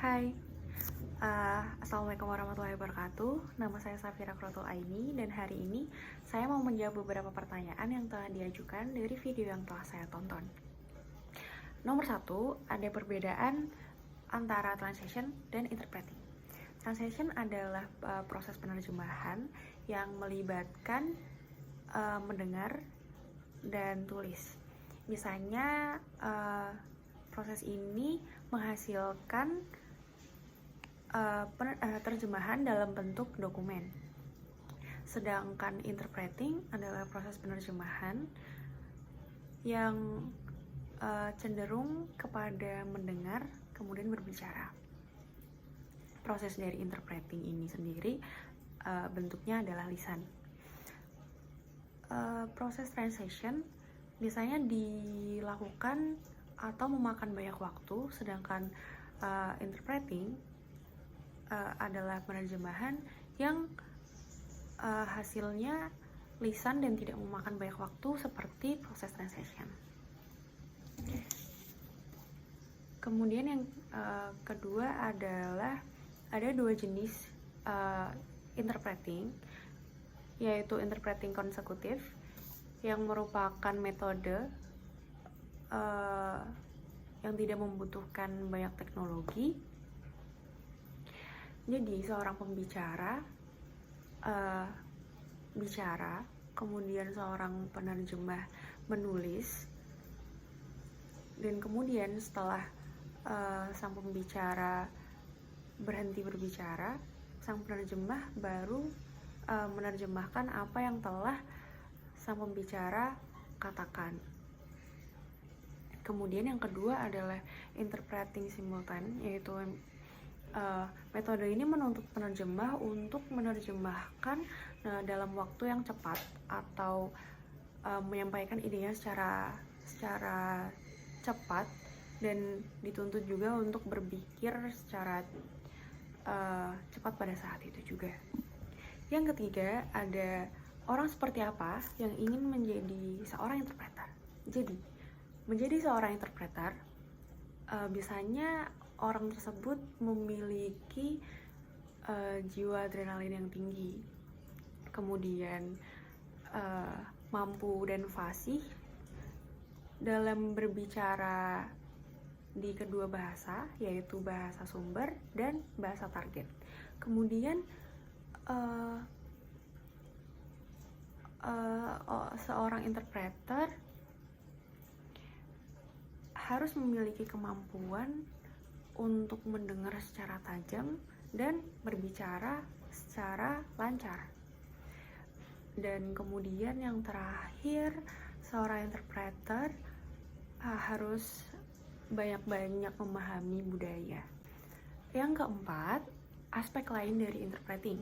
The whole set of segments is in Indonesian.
Hai, Assalamualaikum warahmatullahi wabarakatuh. Nama saya Safira Krotul Aini dan hari ini saya mau menjawab beberapa pertanyaan yang telah diajukan dari video yang telah saya tonton. Nomor 1, ada perbedaan antara translation dan interpreting. Translation adalah proses penerjemahan yang melibatkan mendengar dan tulis. Misalnya proses ini menghasilkan terjemahan dalam bentuk dokumen. Sedangkan interpreting adalah proses penerjemahan yang cenderung kepada mendengar kemudian berbicara. Proses dari interpreting ini sendiri bentuknya adalah lisan. Proses translation biasanya dilakukan atau memakan banyak waktu, sedangkan interpreting adalah penerjemahan yang hasilnya lisan dan tidak memakan banyak waktu seperti proses translation. Kemudian yang kedua adalah ada dua jenis interpreting, yaitu interpreting konsekutif yang merupakan metode yang tidak membutuhkan banyak teknologi. Jadi seorang pembicara bicara, kemudian seorang penerjemah menulis, dan kemudian setelah sang pembicara berhenti berbicara, sang penerjemah baru menerjemahkan apa yang telah sang pembicara katakan. Kemudian yang kedua adalah interpreting simultan, yaitu metode ini menuntut penerjemah untuk menerjemahkan dalam waktu yang cepat atau menyampaikan idenya secara cepat, dan dituntut juga untuk berpikir secara cepat pada saat itu juga. Yang ketiga, ada orang seperti apa yang ingin menjadi seorang interpreter. Jadi, menjadi seorang interpreter biasanya orang tersebut memiliki jiwa adrenalin yang tinggi, kemudian mampu dan fasih dalam berbicara di kedua bahasa, yaitu bahasa sumber dan bahasa target. Kemudian seorang interpreter harus memiliki kemampuan untuk mendengar secara tajam dan berbicara secara lancar. Dan kemudian yang terakhir, seorang interpreter harus banyak-banyak memahami budaya. Yang keempat, aspek lain dari interpreting.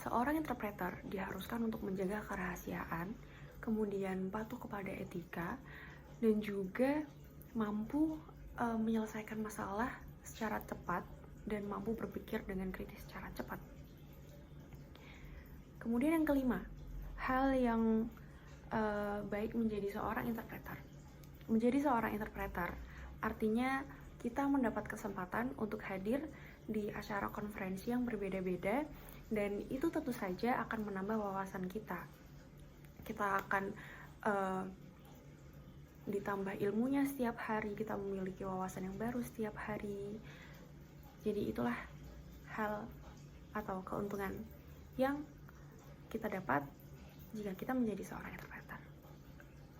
Seorang interpreter diharuskan untuk menjaga kerahasiaan, kemudian patuh kepada etika, dan juga mampu menyelesaikan masalah secara cepat dan mampu berpikir dengan kritis secara cepat. Kemudian yang kelima, hal yang baik menjadi seorang interpreter. Menjadi seorang interpreter artinya kita mendapat kesempatan untuk hadir di acara konferensi yang berbeda-beda, dan itu tentu saja akan menambah wawasan kita. Kita akan ditambah ilmunya setiap hari, kita memiliki wawasan yang baru setiap hari. Jadi itulah hal atau keuntungan yang kita dapat jika kita menjadi seorang interpreter.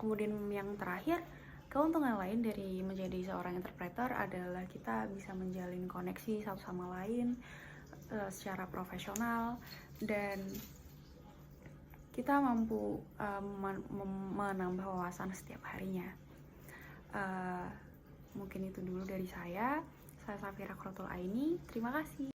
Kemudian yang terakhir, keuntungan lain dari menjadi seorang interpreter adalah kita bisa menjalin koneksi satu sama lain secara profesional, dan kita mampu menambah wawasan setiap harinya. Mungkin itu dulu dari saya Safira Krotul Aini. Terima kasih.